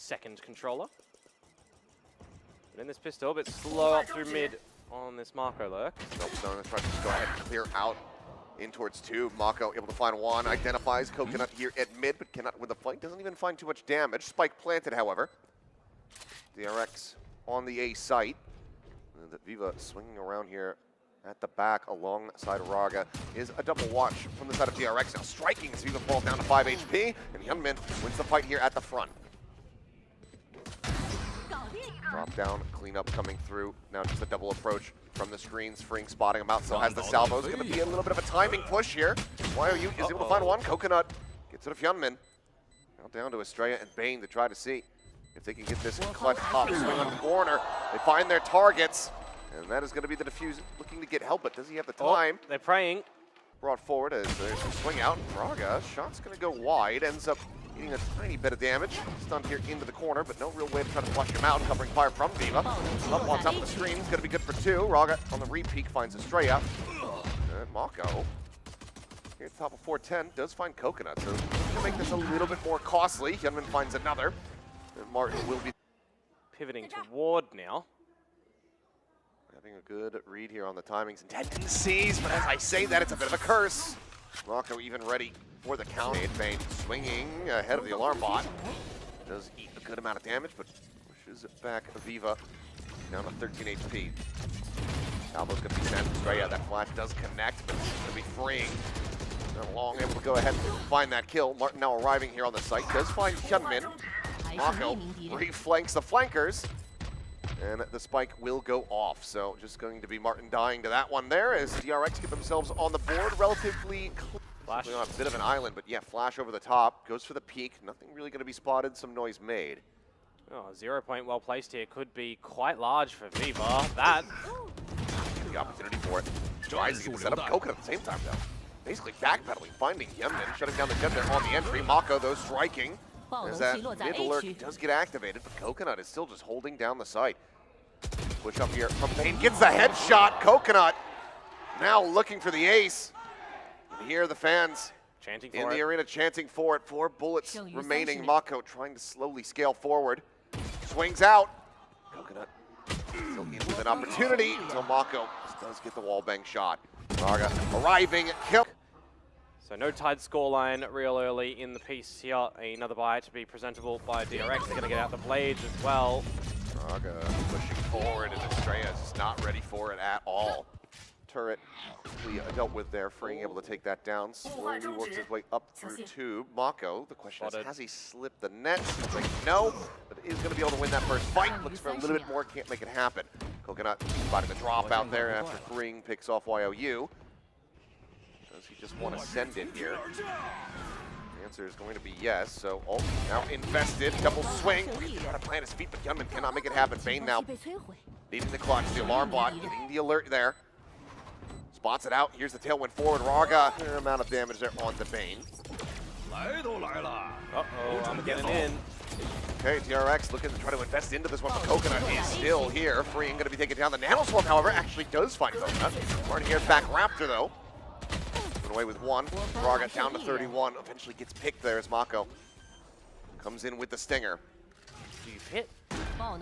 second controller. But in this pistol, a bit slow up through mid on this Marco lurk. Stone tries to go ahead and clear out in towards two. Mako able to find one, identifies Coconut here at mid, but cannot win the fight. Doesn't even find too much damage. Spike planted, however. DRX on the A site. And Viva swinging around here at the back alongside Raga is a double watch from the side of DRX. Now striking as Viva falls down to 5 HP, and Hyunmin wins the fight here at the front. Drop down, cleanup coming through. Now just a double approach from the screens, freeing spotting him out. So has the salvos. Going to be a little bit of a timing push here. YOU is able to find one. Coconut gets rid of Hyunmin. Now down to Estrella and Bane to try to see if they can get this clutch pop swing on the corner. They find their targets, and that is going to be the defuse looking to get help, but does he have the time? They're praying. Brought forward as there's a swing out. Raga, shot's going to go wide, ends up getting a tiny bit of damage. Stunned here into the corner, but no real way to try to flush him out. Covering fire from Viva. Up on top of the screen, it's going to be good for two. Raga on the re-peek finds Estrella. And Mako, here at the top of 410, does find Coconut, so to make this a little bit more costly. Hyunmin finds another. And Martin will be Pivoting toward now. having a good read here on the timings and tendencies, but as I say that, it's a bit of a curse. Mako even ready for the count. Bane swinging ahead of the alarm bot. Does eat a good amount of damage, but pushes it back. Viva down to 13 HP. Albo's going to be sent. Estrella, that flash does connect, but it's going to be freeing. Not long able to go ahead and find that kill. Martin now arriving here on the site. Does find Hyunmin. Mako reflanks the flankers. And the spike will go off. So just going to be Martin dying to that one there as DRX get themselves on the board relatively Flash. on a bit of an island, but yeah, flash over the top. Goes for the peak. Nothing really going to be spotted. Some noise made. Oh, 0 point well placed here could be quite large for Viva. That. The opportunity for it. Tries to get the setup. Coconut at the same time, though. Basically backpedaling, finding Hyunmin, shutting down the jet there on the entry. Mako, though, striking. As that mid alert does get activated, but Coconut is still just holding down the site. Push up here from Bane, gets the headshot. Coconut now looking for the ace. And here the fans Chanting for in it. the arena chanting for it. 4 bullets remaining. Mako trying to slowly scale forward. Swings out. Coconut still in with an opportunity until Mako does get the wallbang shot. Raga arriving, kill. So no tied scoreline real early in the piece here. Another buy to be presentable by DRX. They're going to get out the blades as well. Raga pushing forward, and Estrella is just not ready for it at all. Turret we dealt with there, freeing able to take that down. Slowly works his way up through tube. Mako, the question is, has he slipped the net? Seems like no, but is going to be able to win that first fight. Looks for a little bit more, can't make it happen. Coconut spotting the drop out there after freeing, picks off YOU. Does he just want to send it here? The answer is going to be yes. So, now invested, double swing. Trying to plant his feet, but Hyunmin cannot make it happen. Bane now leading the clutch. The alarm bot getting the alert there. Spots it out. Here's the tailwind forward. Raga, fair amount of damage there on the Bane. Uh-oh, I'm getting in. Okay, DRX looking to try to invest into this one, but Coconut is still here. Freeing going to be taken down. The Nanoswarm, however, actually does find Coconut. Martin here back Raptor, though. Moving away with one. Raga down to 31. Eventually gets picked there as Mako comes in with the stinger. You've hit. Well,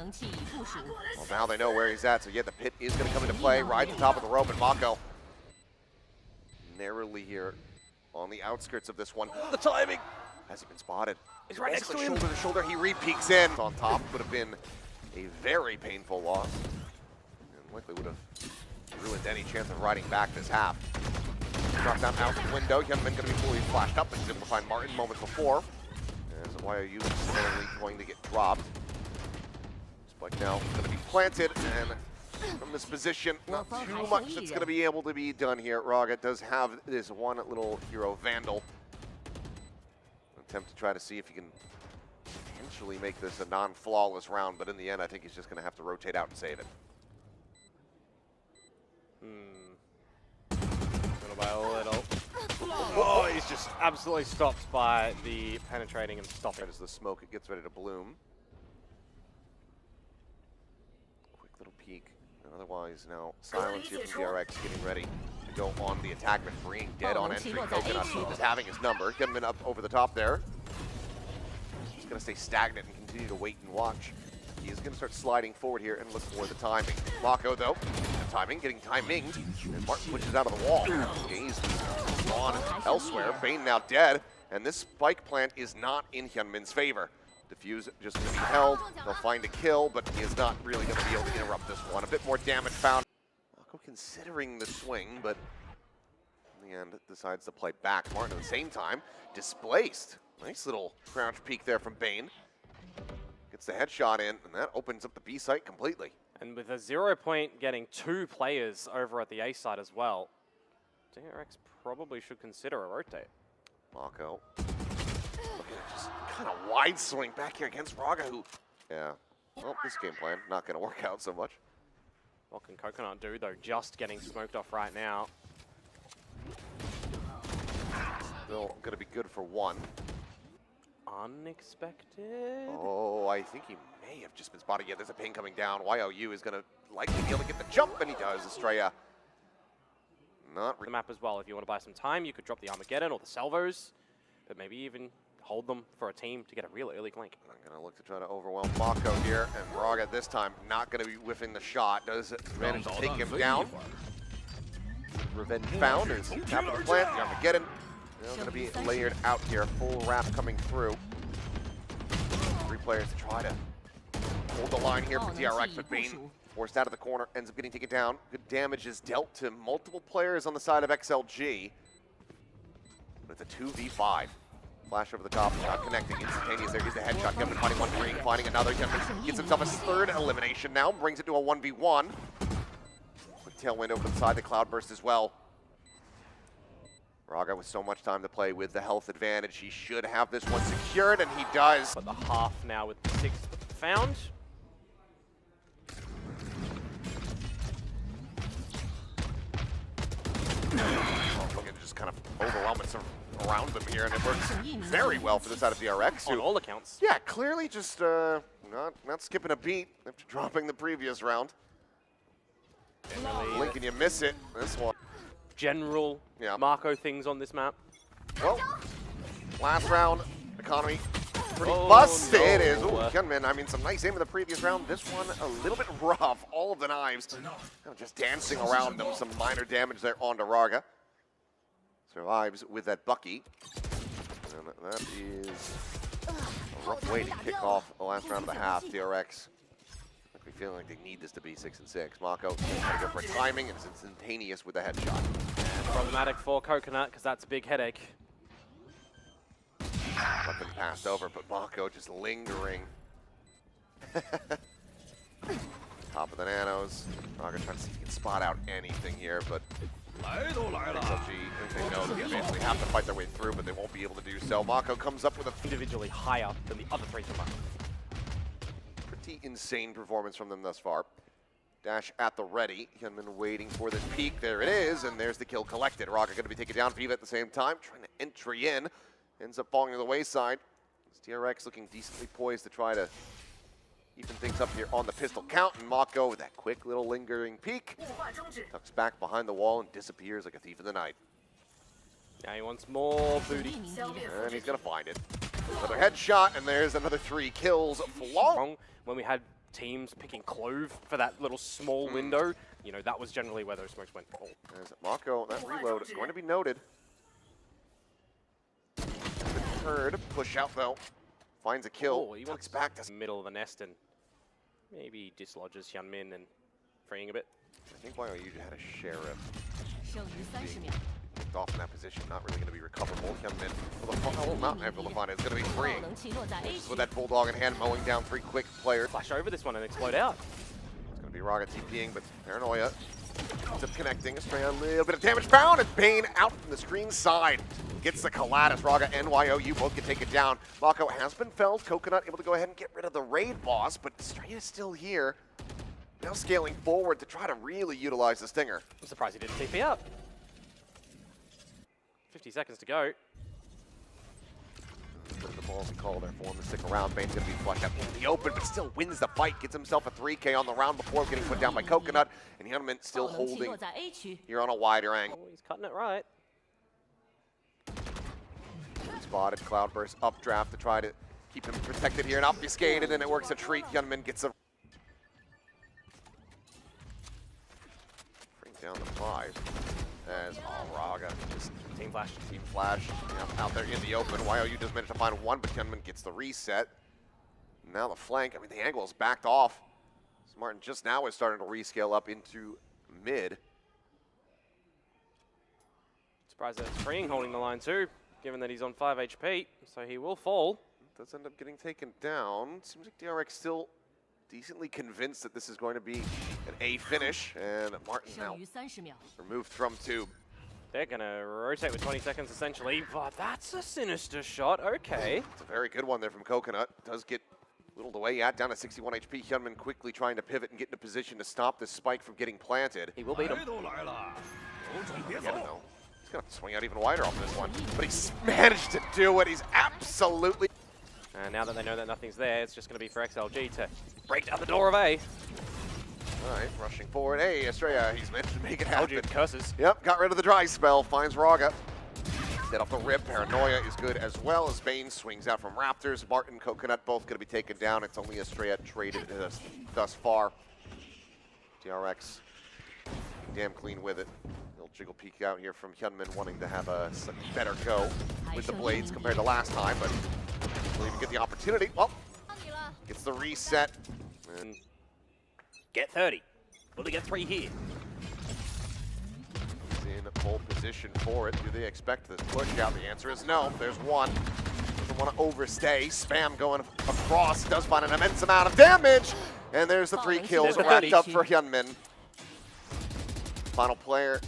now they know where he's at, so yeah, the pit is going to come into play. Rides the top of the rope, and Mako narrowly here on the outskirts of this one. The timing! Has he been spotted? He's right next to him. Shoulder to shoulder, he re-peeks in. On top would have been a very painful loss. And likely would have ruined any chance of riding back this half. Drop down out the window. Hyunmin going to be fully flashed up, but he's able to find Martin moments before. As YOU is similarly going to get dropped. Spike now going to be planted, and from this position, not too much that's going to be able to be done here. Raga does have this one little hero Vandal. Attempt to try to see if he can potentially make this a non-flawless round, but in the end, I think he's just going to have to rotate out and save it. Little by little. Oh, he's just absolutely stopped by the penetrating and stopping. As the smoke, it gets ready to bloom. Quick little peek. And otherwise, now silence here from DRX getting ready to go on the attack, but freeing dead on entry. Coconut is having his number. Hyunmin up over the top there. going to stay stagnant and continue to wait and watch. He is going to start sliding forward here and look for the timing. Mako, though, getting timinged. And Martin pushes out of the wall. Gaze gone elsewhere. Bane now dead. And this spike plant is not in Hyunmin's favor. Diffuse just going to be held. They'll find a kill, but he is not really going to be able to interrupt this one. A bit more damage found. Mako considering the swing, but in the end decides to play back. Martin at the same time displaced. Nice little crouch peek there from Bane. Gets the headshot in, and that opens up the B site completely. And with a 0 point getting 2 players over at the A side as well, DRX probably should consider a rotate. Mako. Look at it, just kind of wide swing back here against Raga, who... Yeah. Well, this game plan not going to work out so much. What can Coconut do, though? Just getting smoked off right now. Still going to be good for one. Unexpected? Oh, I think he may have just been spotted. Yeah, there's a ping coming down. YOU is going to likely be able to get the jump, and he does. Estrella. Not the map as well. If you want to buy some time, you could drop the Armageddon or the Salvos, but maybe even hold them for a team to get a real early flank. I'm going to look to try to overwhelm Mako here, and Raga this time not going to be whiffing the shot. Does manage to take him down. Revenge found. There's some capital plant. The Armageddon. They're going to be layered out here. Full wrap coming through. 3 players to try to hold the line here for DRX, but Bane forced out of the corner, ends up getting taken down. Good damage is dealt to multiple players on the side of XLG. But it's a 2v5. Flash over the top, not connecting, instantaneous. There is the headshot. Kevin finding one green, finding another. Kevin gets himself his 3rd elimination now, brings it to a 1v1. Quick tailwind over the side to Cloudburst as well. Raga with so much time to play with the health advantage. He should have this one secured, and he does. But the half now with the 6th found. Look at just kind of overwhelming around them here, and it works very well for the side of DRX. On all accounts. Yeah, clearly just not skipping a beat after dropping the previous round. Blink and you miss it. This one. General Mako things on this map. Well, last round, economy pretty busted. It is. Ooh, Hyunmin, I mean, some nice aim in the previous round. This one a little bit rough. All of the knives just dancing around them. Some minor damage there onto Raga. Survives with that Bucky. And that is a rough way to kick off the last round of the half. DRX. We feel like they need this to be 6-6. Mako trying to go for timing, and it's instantaneous with a headshot. And problematic for Coconut, because that's a big headache. Weapon passed over, but Mako just lingering. Top of the nanos. Raga trying to see if he can spot out anything here, but XLG, they know they basically have to fight their way through, but they won't be able to do so. Mako comes up with a individually higher than the other 3 combined. Pretty insane performance from them thus far. Dash at the ready. Hyunmin waiting for this peak. There it is, and there's the kill collected. Raga going to be taken down. Viva at the same time, trying to entry in. Ends up falling to the wayside. It's DRX looking decently poised to try to even things up here on the pistol count. And Mako with that quick little lingering peek. Tucks back behind the wall and disappears like a thief in the night. Now he wants more booty. And he's going to find it. Another headshot, and there's another 3 kills. When we had teams picking Clove for that little small window, you know, that was generally where those smokes went. Oh. There's Mako, that reload is going to be noted. Third, push out though. Finds a kill. Oh, he wants back to the middle of the nest and maybe dislodges Hyunmin and freeing a bit. I think YOU had a sheriff. Kicked off in that position, not really going to be recoverable. Hyunmin, not able to find it. It's going to be freeing. With that bulldog in hand, mowing down 3 quick players. Flash over this one and explode out. It's going to be Raga TPing, but Paranoia ends up connecting. Estrella, a little bit of damage found, and Bane out from the screen side. Gets the collat as Raga and YOU both can take it down. Mako has been felled. Coconut able to go ahead and get rid of the raid boss, but Estrella is still here. Now scaling forward to try to really utilize the stinger. I'm surprised he didn't TP up. 50 seconds to go. Bit of the ballsy call there for him to stick around. Bane's going to be flushed out in the open, but still wins the fight. Gets himself a 3K on the round before getting put down by Coconut. And Hyunmin still holding here on a wider angle. Oh, he's cutting it right. Spotted Cloudburst updraft to try to keep him protected here and obfuscated, and it works a treat. Hyunmin gets a bring down the 5 as Raga just Team flash. Team flash, out there in the open. YOU does manage to find one, but Hyunmin gets the reset. Now the flank, I mean, the angle is backed off. Martin just now is starting to rescale up into mid. Surprised that it's Freeing holding the line too, given that he's on 5 HP, so he will fall. Does end up getting taken down. Seems like DRX still decently convinced that this is going to be an A finish, and Martin now removed from tube. They're going to rotate with 20 seconds essentially, but that's a sinister shot, okay. It's a very good one there from Coconut. Does get whittled away at, down to 61 HP. Hyunmin quickly trying to pivot and get in a position to stop this spike from getting planted. He will beat him. He's going to swing out even wider off this one, but he's managed to do it. He's absolutely... And now that they know that nothing's there, it's just going to be for XLG to break down the door of A. All right, rushing forward. Hey, Estrella, he's managed to make it happen. Told you, curses. Yep, got rid of the dry spell, finds Raga. Dead off the rip, Paranoia is good as well as Bane swings out from Raptors. Martin, Coconut both going to be taken down. It's only Estrella traded thus far. DRX, damn clean with it. Little jiggle peek out here from Hyunmin wanting to have a better go with the blades compared to last time, but will even get the opportunity. Well, gets the reset. And get 30. Will they get 3 here? in pole position for it. Do they expect this push out? The answer is no. There's one. Doesn't want to overstay. Spam going across. Does find an immense amount of damage. And there's the 3 kills wrapped up for Hyunmin. Final player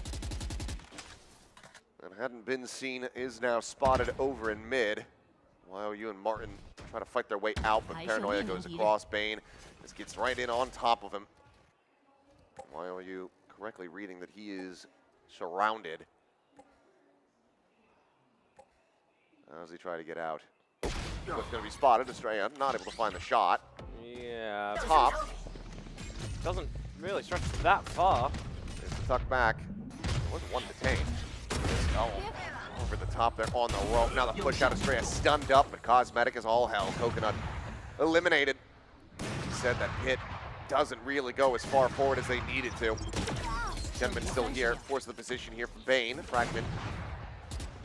that hadn't been seen is now spotted over in mid. YOU and Martin try to fight their way out, but Paranoia goes across. Bane just gets right in on top of him. YOU correctly reading that he is surrounded. How does he try to get out? Oh, going to be spotted. Estrella not able to find the shot. Yeah. Top. Doesn't really stretch that far. There's the tuck back. There was one detained. Oh, over the top there on the rope. Now the push out. Estrella stunned up, but Cosmetic is all hell. Coconut eliminated. He said that hit doesn't really go as far forward as they needed to. Hyunmin still here, force the position here for Bane. Fragment.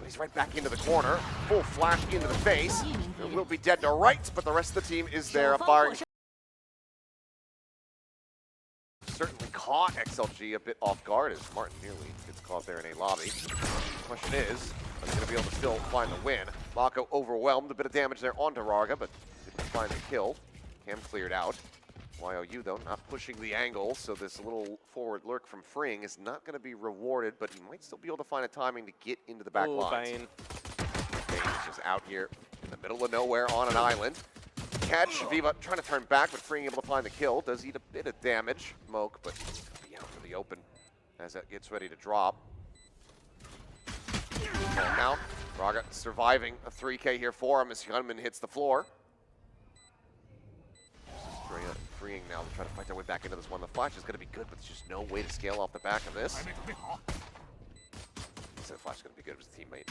He's right back into the corner. Full flash into the face. It will be dead to rights, but the rest of the team is there. Firing. Certainly caught XLG a bit off guard as Martin nearly gets caught there in a lobby. The question is, are they going to be able to still find the win? Mako overwhelmed, a bit of damage there onto Raga, but didn't find the kill. Cam cleared out. YOU, though, not pushing the angle, so this little forward lurk from Freeing is not going to be rewarded, but he might still be able to find a timing to get into the back lines. Bane. Bane's just out here in the middle of nowhere on an island. Catch, Viva trying to turn back, but Freeing able to find the kill. Does eat a bit of damage. Moke, but be out for the open as that gets ready to drop. Now, Raga surviving a 3K here for him as Hyunmin hits the floor. Freeing now to try to fight their way back into this one. The flash is going to be good, but there's just no way to scale off the back of this. So the flash is going to be good with his teammate.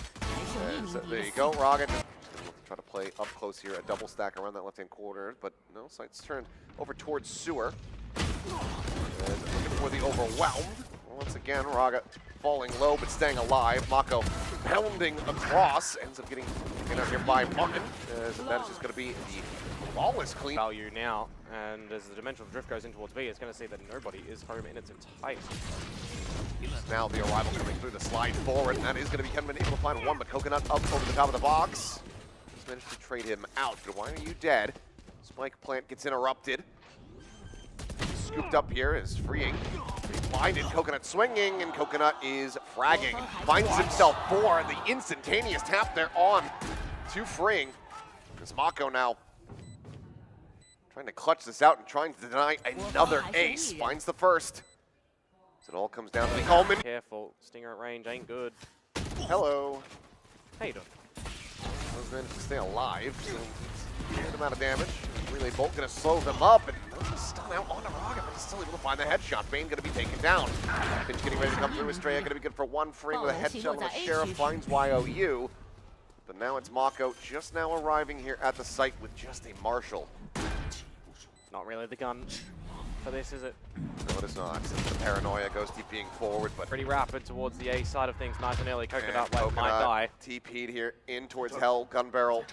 So there you go, Raga. Just going to try to play up close here, a double stack around that left-hand corner, but no, sights turned over towards Sewer. Looking for the overwhelmed. Once again, Raga falling low but staying alive. Mako pounding across, ends up getting taken out here by Martin. That is just going to be the flawless clean value now, and as the dimensional drift goes in towards B, it's going to see that nobody is home in its entirety. Now the arrival coming through the slide forward, and that is going to be Hyunmin able to find one, but Coconut up over the top of the box. Just managed to trade him out, but why are you dead? Spike plant gets interrupted. Scooped up here is Freeing. Blinded, Coconut swinging, and Coconut is fragging. Finds himself 4, and the instantaneous tap there on to Freeing. It's Mako now trying to clutch this out and trying to deny another ace. Finds the first. So it all comes down to the Coleman. Careful, Stinger at range ain't good. Hello. How you doing? Those managed to stay alive, so it's a good amount of damage. Relay Bolt gonna slow them up, and stun out onto Raga, but he's still able to find the headshot. Bane gonna be taken down. Pinch getting ready to come through. Estrella gonna be good for one. Freeing with a headshot on the Sheriff finds YOU. But now it's Mako just now arriving here at the site with just a Marshall. Not really the gun for this, is it? No, it is not. The Paranoia goes TPing forward, but Pretty rapid towards the A side of things. Nice and early. Coconut and might die. TP'd here in towards Hell. Gun barrel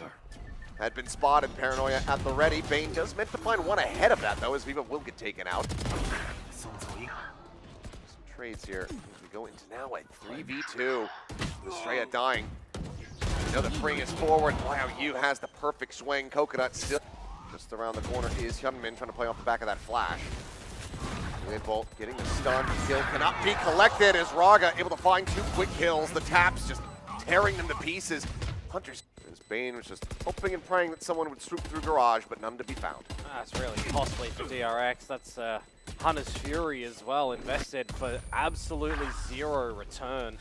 had been spotted. Paranoia at the ready. Bane just meant to find one ahead of that, though, as Viva will get taken out. Some trades here as we go into now a 3v2. Estrella dying. Another Fring is forward. Wow, Yu has the perfect swing. Coconut still just around the corner is Hyunmin trying to play off the back of that flash. Bolt getting the stun. Kill cannot be collected as Raga able to find 2 quick kills. The taps just tearing them to pieces. Hunters. As Bane was just hoping and praying that someone would swoop through Garage, but none to be found. That's really costly for DRX. That's Hunter's Fury as well, invested for absolutely 0 return.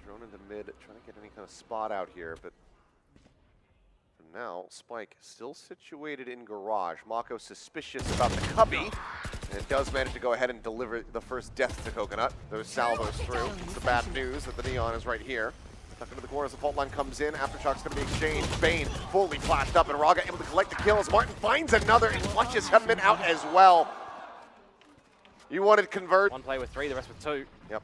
Drone into mid, trying to get any kind of spot out here, but for now, Spike still situated in Garage. Mako suspicious about the cubby, and does manage to go ahead and deliver the first death to Coconut. Those salvos through. It's the bad news that the Neon is right here. Tucked into the corner as the fault line comes in. Aftershock's going to be exchanged. Bane fully flashed up, and Raga able to collect the kill as Martin finds another and flushes Hyunmin out as well. You wanted to convert. One play with 3, the rest with 2. Yep.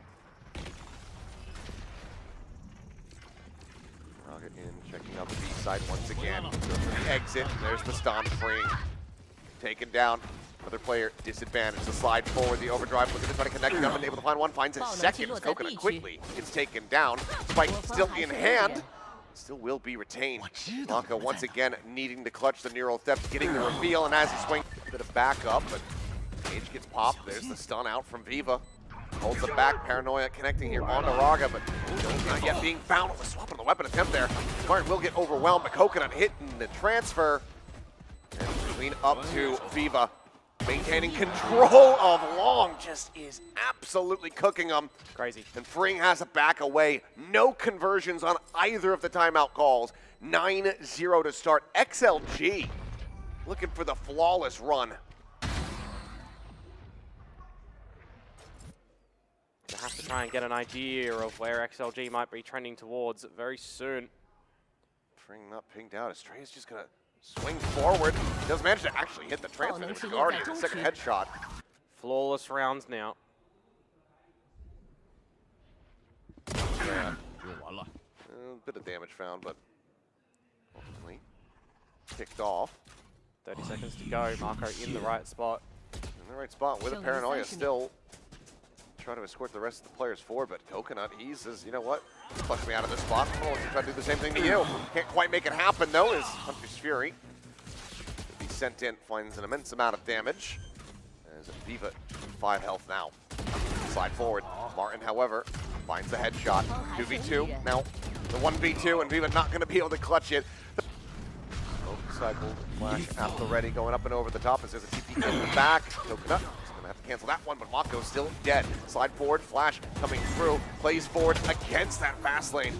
Raga in, checking out the B side once again. Goes for the exit. There's the stun. Freeing. Taken down. Another player disadvantaged. The slide forward, the overdrive, looking to try to connect them, and able to find one, finds a second. As Coconut quickly gets taken down. Spike still in hand. Still will be retained. Mako once again needing to clutch the neural theft, getting the reveal, and as he swings, a bit of backup, but Cage gets popped. There's the stun out from Viva. Holds it back. Paranoia connecting here onto Raga, but not yet being found. On the swap of the weapon attempt there. Martin will get overwhelmed, but Coconut hitting the transfer. And clean up to Viva. Maintaining control of Long, just is absolutely cooking them. Crazy. And Fring has a back away. No conversions on either of the timeout calls. 9-0 to start. XLG looking for the flawless run. You have to try and get an idea of where XLG might be trending towards very soon. Fring not pinged out. Estrella's just going to swing forward. He does manage to actually hit the transfer. It was Guardian, the second headshot. Flawless rounds now. Yeah. A bit of damage found, but ultimately picked off. 30 seconds to go. Mako in the right spot. In the right spot with a Paranoia still. Trying to escort the rest of the players forward, but Coconut, he says, you know what? Flush me out of this spot. I'm going to try to do the same thing to you. Can't quite make it happen, though, as Hunter's Fury. He sent in, finds an immense amount of damage. As Viva, 5 health now. Slide forward. Martin, however, finds the headshot. 2v2. Now, the 1v2, and Viva not going to be able to clutch it. Cycle, flash at the ready, going up and over the top as there's a TP in the back. Coconut. Have to cancel that one, but Mako's still dead. Slide forward, flash coming through, plays forward against that fast lane.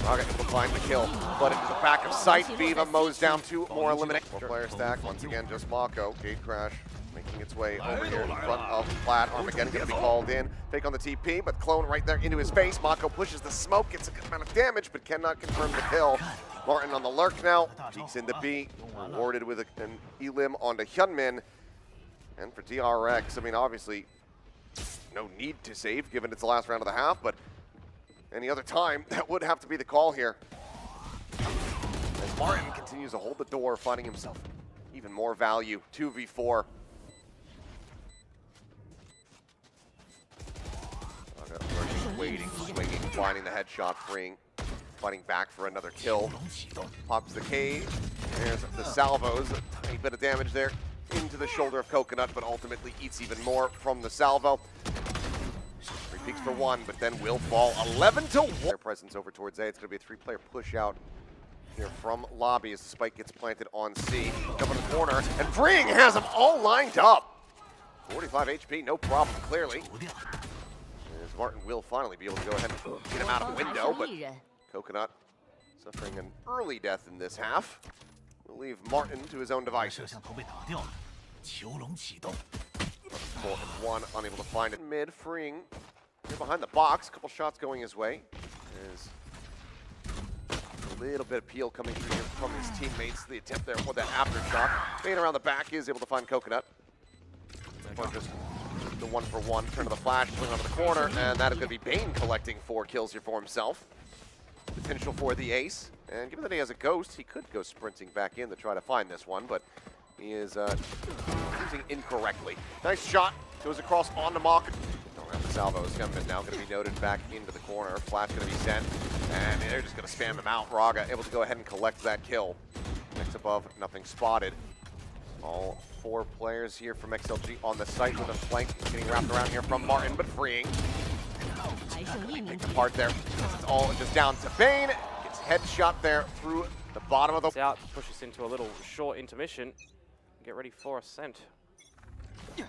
Raga able to find the kill, but into the back of sight. Viva mows down 2 more eliminate. 4-player stack, once again, just Mako. Gate crash making its way over here in front of Flat. Armageddon gonna be called in. Fake on the TP, but Clone right there into his face. Mako pushes the smoke, gets a good amount of damage, but cannot confirm the kill. Martin on the lurk now, peeks into B, rewarded with an elim onto Hyunmin. And for DRX, I mean, obviously, no need to save, given it's the last round of the half, but any other time, that would have to be the call here. As Martin continues to hold the door, finding himself even more value. 2v4. Waiting, swinging, finding the headshot, freeing, fighting back for another kill. Pops the K. There's the salvos. A tiny bit of damage there into the shoulder of Coconut, but ultimately eats even more from the salvo. 3 peaks for 1, but then will fall 11-1. Their presence over towards A. It's going to be a 3-player push out here from lobby as the spike gets planted on C. Jump in the corner, and Freeing has them all lined up. 45 HP, no problem, clearly. As Martin will finally be able to go ahead and get him out of the window, but Coconut suffering an early death in this half. We'll leave Martin to his own devices. 4-1, unable to find it. Mid, Freeing. Here behind the box, a couple shots going his way. As little bit of peel coming through here from his teammates. The attempt there for that aftershock. Bane around the back is able to find Coconut. Or just the 1-for-1, turn to the flash, swing onto the corner, and that is going to be Bane collecting 4 kills here for himself. Potential for the ace, and given that he has a ghost, he could go sprinting back in to try to find this one, but he is using incorrectly. Nice shot, goes across onto Mock. Don't have the salvo, is now going to be noted back into the corner. Flash going to be sent, and they're just going to spam him out. Raga able to go ahead and collect that kill. Next above, nothing spotted. All 4 players here from XLG on the site with a flank getting wrapped around here from Martin, but freeing. Picked apart there. It's all just down to Bane. Gets headshot there through the bottom of the... Out, push us into a little short intermission. Get ready for Ascent. Got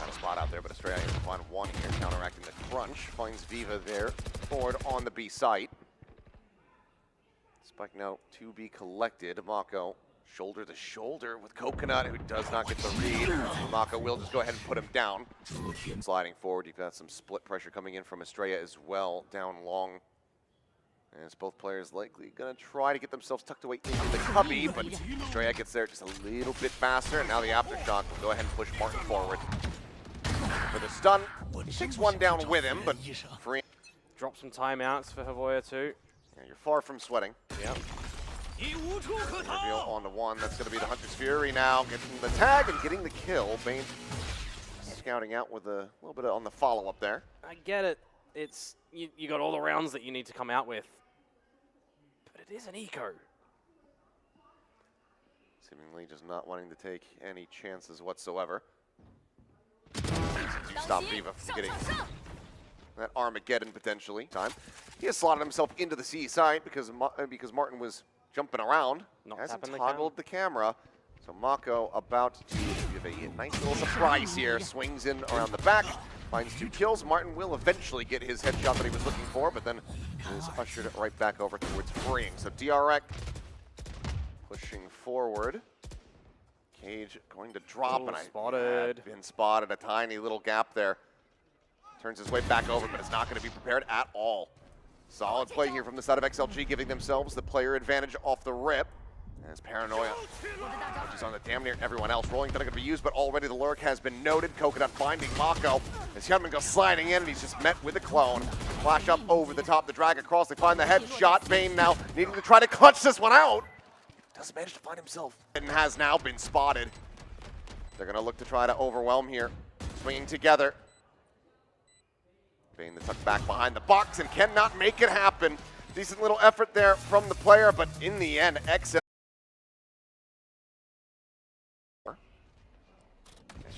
a spot out there, but Estrella able to find one here, counteracting the crunch. Finds Viva there, forward on the B site. Spike now to be collected. Mako shoulder to shoulder with Coconut, who does not get the read. Mako will just go ahead and put him down. Sliding forward, you've got some split pressure coming in from Estrella as well, down long. And it's both players likely gonna try to get themselves tucked away into the cubby, but Estrella gets there just a little bit faster, and now the aftershock will go ahead and push Martin forward. For the stun, he takes one down with him, but free. Drop some timeouts for Havoya too. Yeah, you're far from sweating. Yep. Reveal onto one. That's going to be the Hunter's Fury now. Getting the tag and getting the kill. Bane scouting out with a little bit on the follow-up there. I get it. It's you got all the rounds that you need to come out with. But it is an eco. Seemingly just not wanting to take any chances whatsoever. To stop Viva from getting that Armageddon potentially. He has slotted himself into the C side because Martin was jumping around. Hasn't toggled the camera. So Mako about to give a nice little surprise here. Swings in around the back, finds 2 kills. Martin will eventually get his headshot that he was looking for, but then is ushered right back over towards freeing. So DRX pushing forward. Cage going to drop, and spotted. Been spotted. A tiny little gap there. Turns his way back over, but it's not going to be prepared at all. Solid play here from the side of XLG, giving themselves the player advantage off the rip. As Paranoia, which is on the damn near everyone else. Rolling not going to be used, but already the lurk has been noted. Coconut finding Mako as Hyunmin goes sliding in, and he's just met with a clone. Flash up over the top, the drag across. They find the headshot. Bane now needing to try to clutch this one out. Doesn't manage to find himself. And has now been spotted. They're going to look to try to overwhelm here. Swinging together. Bane the tuck back behind the box and cannot make it happen. Decent little effort there from the player, but in the end, XL.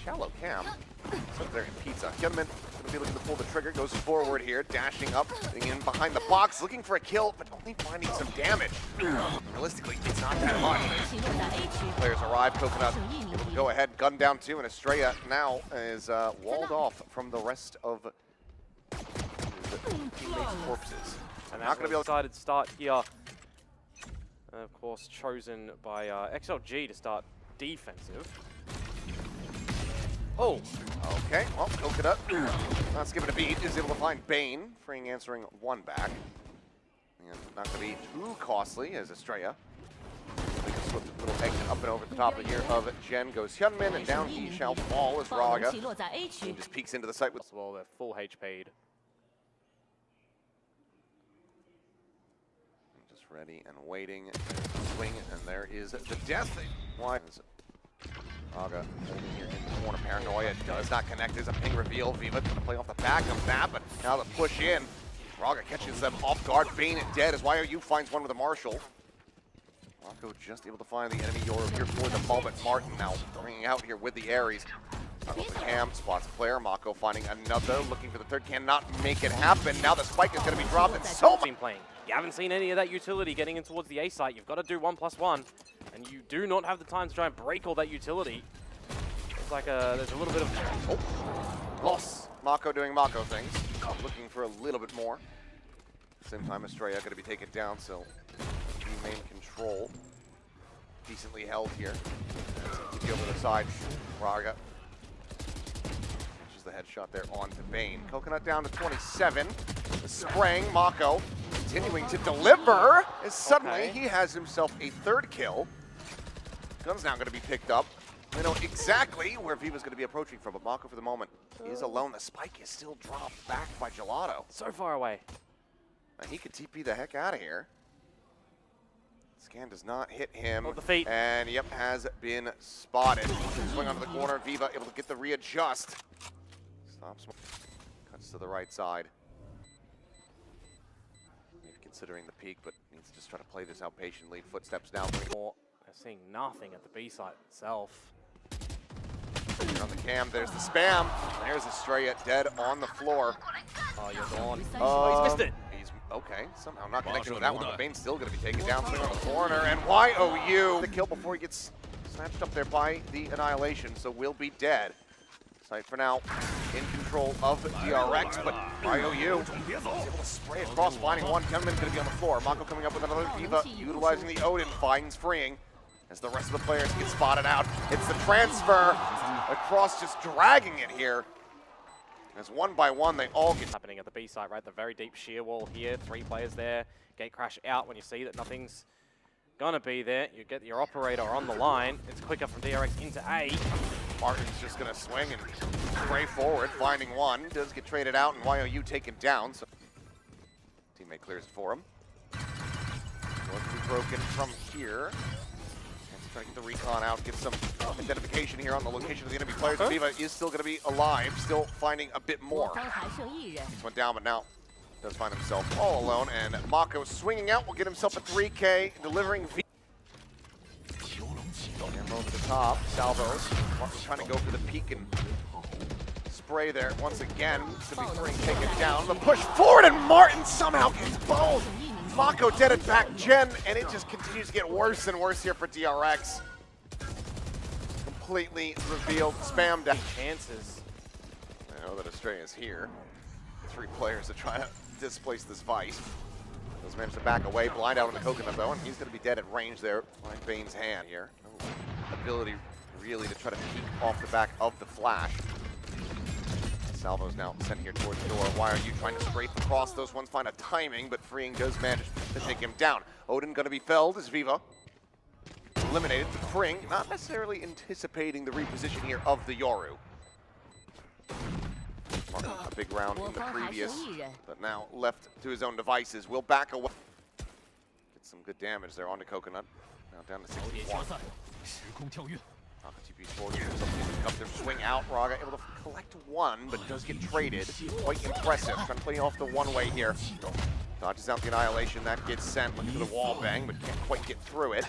Shallow cam. So there in pizza. Hyunmin going to be looking to pull the trigger, goes forward here, dashing up, getting in behind the box, looking for a kill, but only finding some damage. Realistically, it's not that much. Players arrive, Coconut able to go ahead, gun down 2, and Estrella now is walled off from the rest of the teammates' corpses. And not going to be able to decided start here. Of course, chosen by XLG to start defensive. Oh, okay. Well, Coconut, let's give it a beat. Is able to find Bane, freeing answering 1 back. And not going to be too costly as Estrella. Swift little exit up and over the top of here of Jen goes Hyunmin, and down he shall fall as Raga. He just peeks into the site with. Well, they're full HP'd. Just ready and waiting. Swing, and there is the death. Why? Raga holding here in the corner. Paranoia does not connect. There's a ping reveal. Viva going to play off the back of that, but now the push in. Raga catches them off guard. Bane dead as YOU finds one with a Marshall. Mako just able to find the enemy Yoro here for the moment. Martin now bringing out here with the Ares. Off the cam, spots player. Mako finding another, looking for the third, cannot make it happen. Now the spike is going to be dropped. It's so much. Playing. You haven't seen any of that utility getting in towards the A site. You've got to do 1+1, and you do not have the time to try and break all that utility. It's like there's a little bit of loss. Mako doing Mako things, looking for a little bit more. Same time, Estrella going to be taken down, so main control. Decently held here. Keep you over the side. Raga. Just the headshot there onto Bane. Coconut down to 27. The spraying. Mako continuing to deliver as suddenly he has himself a third kill. Gun's now going to be picked up. We know exactly where Viva's going to be approaching from, but Mako for the moment is alone. The spike is still dropped back by Gelato. So far away. And he could TP the heck out of here. Scan does not hit him. Oh, the feet. And yep, has been spotted. Swing onto the corner. Viva able to get the readjust. Stops. Cuts to the right side. Maybe considering the peak, but needs to just try to play this out patiently. Footsteps down. They're seeing nothing at the B site itself. Here on the cam, there's the spam. There's Estrella dead on the floor. Oh, you're gone. He's missed it. He's okay. Somehow not connected with that one, but Bane's still going to be taken down. Swing on the corner, and YOU the kill before he gets snatched up there by the Annihilation, so will be dead. Sight for now in control of DRX, but YOU is able to spray across, finding one. 10 minutes going to be on the floor. Mako coming up with another Viva, utilizing the Odin, finds freeing as the rest of the players get spotted out. It's the transfer across, just dragging it here. As one by one, they all get Happening at the B site, right? The very deep shear wall here. 3 players there. Gate crash out when you see that nothing's gonna be there. You get your operator on the line. It's quicker from DRX into A. Martin's just gonna swing and spray forward, finding one. Does get traded out, and YOU taken down. So teammate clears it for him. One to be broken from here. Trying to get the recon out, get some identification here on the location of the enemy players. Viva is still going to be alive, still finding a bit more. He's went down, but now does find himself all alone, and Mako swinging out will get himself a 3K, delivering V. Camera over the top, Salvos. Martin trying to go for the peek and spray there once again. To be free, taken down. The push forward, and Martin somehow gets both. Mako dead at back gen, and it just continues to get worse and worse here for DRX. Completely revealed, spammed out. Chances. I know that Estrella's here. 3 players to try to displace this Vice. Does manage to back away, blind out on the coconut though, and he's going to be dead at range there by Bane's hand here. No ability really to try to peek off the back of the flash. Salvo's now sent here towards the door. Why are you trying to strafe across those ones? Find a timing, but freeing does manage to take him down. Odin going to be felled as Viva eliminated. Freeing, not necessarily anticipating the reposition here of the Yoru. Martin, a big round in the previous, but now left to his own devices. Will back away. Get some good damage there onto Coconut. Now down to 61. VCT Esports up there, swing out. Raga able to collect one, but does get traded. Quite impressive. Trying to play off the one-way here. Dodges out the Annihilation. That gets sent. Looking for the wall bang, but can't quite get through it.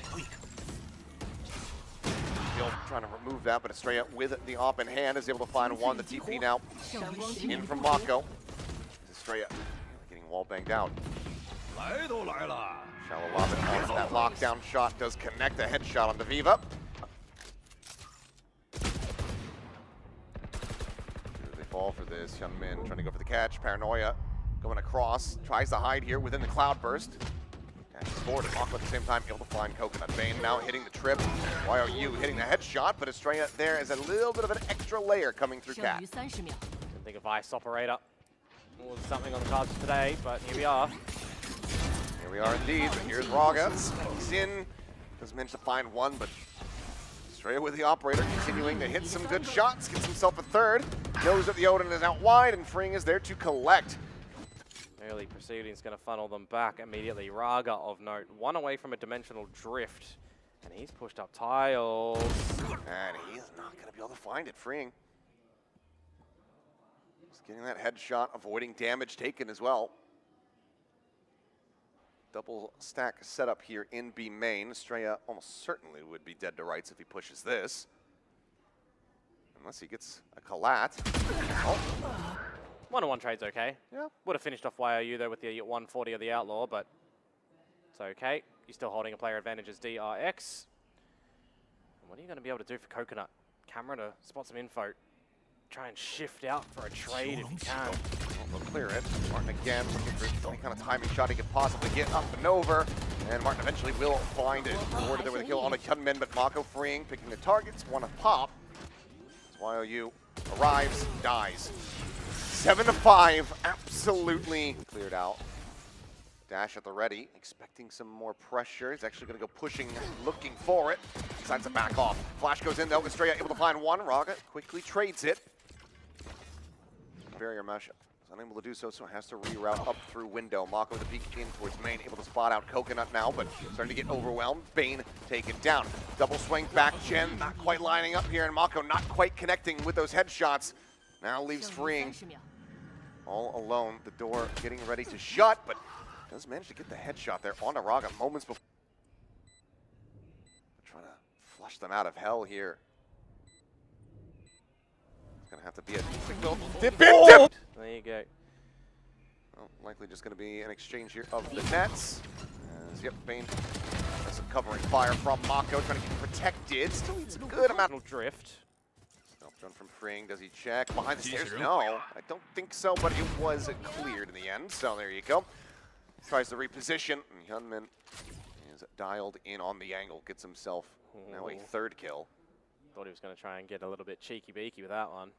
Still trying to remove that, but Estrella with the op in hand is able to find one. The TP now in from Mako. Estrella getting wall banged out. Shallow lob it on. That lockdown shot does connect a headshot onto Viva. Fall for this. Young Min trying to go for the catch. Paranoia going across. Tries to hide here within the cloud burst. Catches forward and Mako at the same time able to find Coconut. Bane now hitting the trip. YOU hitting the headshot, but Estrella there is a little bit of an extra layer coming through Cat. Didn't think a Vice operator was something on the cards today, but here we are. Here we are indeed, but here's Raga. He's in. Does manage to find one, but Estrella with the operator continuing to hit some good shots. Gets himself a third. Knows that the Odin is out wide, and Freeing is there to collect. Early proceedings going to funnel them back immediately. Raga of note, one away from a dimensional drift, and he's pushed up tiles. And he is not going to be able to find it. Freeing. Just getting that headshot, avoiding damage taken as well. Double stack setup here in B main. Estrella almost certainly would be dead to rights if he pushes this. Unless he gets a collat. Oh. 1-on-1 trade's okay. Yeah. Would have finished off YOU though with the 140 of the Outlaw, but it's okay. You're still holding a player advantage as DRX. And what are you going to be able to do for Coconut? Camera to spot some info. Try and shift out for a trade if you can. They'll clear it. Martin again looking for any kind of timing shot he could possibly get up and over. And Martin eventually will find it. Rewarded there with a kill on a Hyunmin, but Mako freeing, picking the targets. One a pop. As YOU arrives, dies. 7-5, absolutely cleared out. Dash at the ready, expecting some more pressure. He's actually going to go pushing, looking for it. Decides to back off. Flash goes in though. Estrella able to find one. Raga quickly trades it. Barrier mesh is unable to do so, so has to reroute up through window. Mako with the peek in towards main, able to spot out Coconut now, but starting to get overwhelmed. Bane taken down. Double swing back, Jen not quite lining up here, and Mako not quite connecting with those headshots. Now leaves freeing. All alone, the door getting ready to shut, but does manage to get the headshot there onto Raga moments before. Trying to flush them out of hell here. It's going to have to be a dip. There you go. Well, likely just going to be an exchange here of the nets. As, yep, Bane has some covering fire from Mako, trying to get protected. Still needs a good amount of drift. Run from freeing, does he check? Behind the stairs? No, I don't think so, but it was cleared in the end, so there you go. Tries to reposition, and Hyunmin is dialed in on the angle, gets himself now a third kill. Thought he was going to try and get a little bit cheeky-beaky with that one.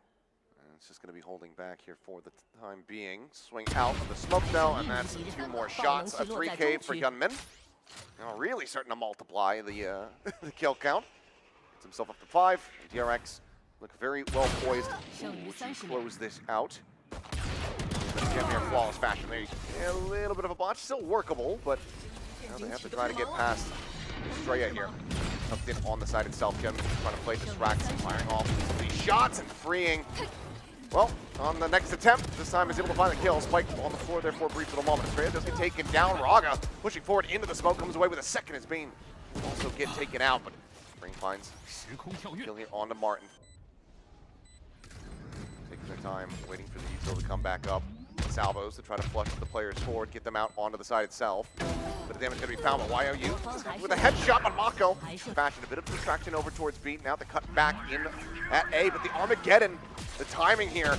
And it's just going to be holding back here for the time being. Swing out of the smoke though, and that's 2 more shots. A 3K for Hyunmin. Now really starting to multiply the, the kill count. Gets himself up to 5. DRX look very well poised to close this out. Gem here, flawless fashion. There you go. A little bit of a botch, still workable, but now they have to try to get past Estrella here. Tucked in on the side itself. Gem trying to play distracted, firing off these shots and freeing. Well, on the next attempt, this time is able to find the kill. Spike on the floor there for a brief little moment. Estrella does get taken down. Raga pushing forward into the smoke, comes away with a second as Bane also get taken out, but Spring finds kill here onto Martin. Taking their time, waiting for the util to come back up. Salvos to try to flush the players forward, get them out onto the side itself. But the damage is going to be found by YOU with a headshot on Mako. Fashion a bit of distraction over towards B. Now the cut back in at A, but the Armageddon, the timing here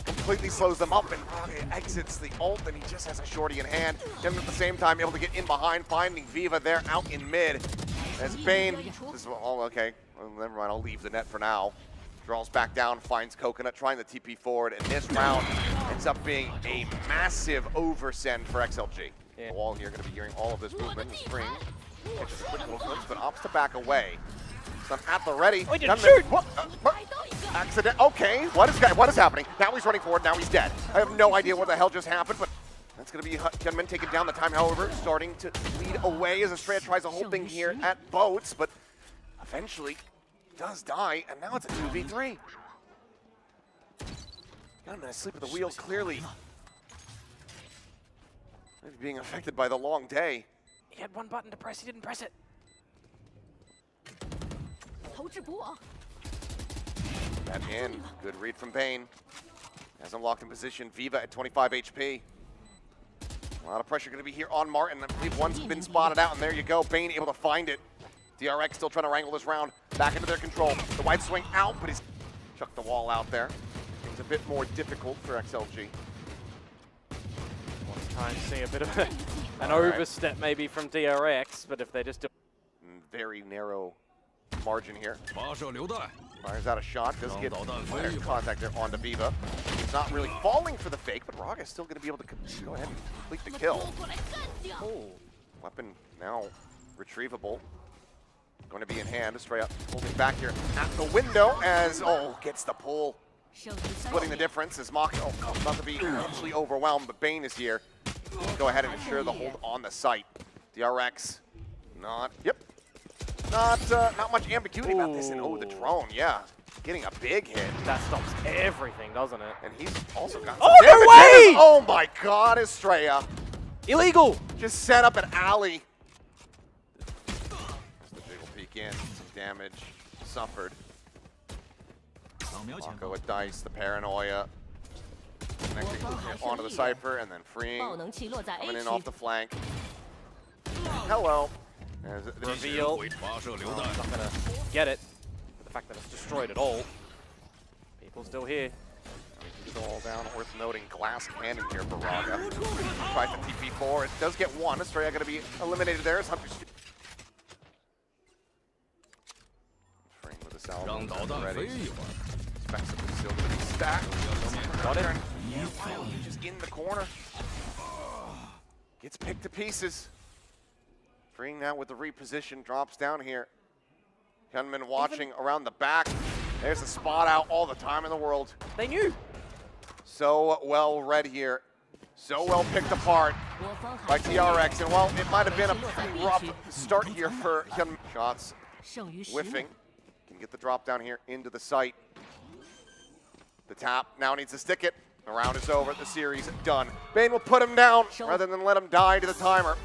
completely slows them up, and Raga exits the ult, and he just has a shorty in hand. Then at the same time able to get in behind, finding Viva there out in mid. As Bane, this is all okay. Well, never mind, I'll leave the net for now. Draws back down, finds Coconut, trying the TP forward, and this round ends up being a massive oversend for XLG. Yeah. Wall here, going to be hearing all of this movement. Spring catches a quick little glimpse, but opts to back away. So I'm at the ready. Oh, didn't shoot! What? Accident. Okay, what is happening? Now he's running forward, now he's dead. I have no idea what the hell just happened, but that's going to be Hyunmin taking down the time, however, starting to lead away as Estrella tries a whole thing here at boats, but eventually does die, and now it's a 2v3. Hyunmin asleep at the wheel, clearly. Maybe being affected by the long day. He had one button to press, he didn't press it. That in, good read from Bane. Has him locked in position, Viva at 25 HP. A lot of pressure going to be here on Martin. I believe one's been spotted out, and there you go. Bane able to find it. DRX still trying to wrangle this round back into their control. The wide swing out, but he's chucked the wall out there. It's a bit more difficult for XLG. Want to try and see a bit of an overstep maybe from DRX, but if they just do very narrow margin here. Fires out a shot, does get fire contact there onto Viva. He's not really falling for the fake, but Raga is still going to be able to go ahead and complete the kill. Oh, weapon now retrievable. Going to be in hand. Estrella holding back here at the window as, gets the pull. Splitting the difference as Mako about to be eventually overwhelmed, but Bane is here. Go ahead and ensure the hold on the site. DRX, not much ambiguity about this. And the drone, yeah. Getting a big hit. That stops everything, doesn't it? And he's also got no way! Oh my god, Estrella. Illegal! Just set up an alley. In, some damage suffered. Mako with Dice, the paranoia. Connecting onto the Cypher, and then freeing. Coming in off the flank. Hello. Reveal. Not gonna get it. But the fact that it's destroyed at all. People still here. It's all down. Worth noting, glass cannon here for Raga. Tries to TP4. It does get one. Estrella going to be eliminated there as Hunter's ready. Specs of still going to be stacked. Got it. Just in the corner. Gets picked to pieces. Freeing now with the reposition, drops down here. Hyunmin watching around the back. There's a spot out all the time in the world. They knew. So well read here. So well picked apart by DRX. And while it might have been a pretty rough start here for Hyunmin. Shots whiffing. Can get the drop down here into the site. The tap now needs to stick it. The round is over. The series done. Bane will put him down rather than let him die to the timer.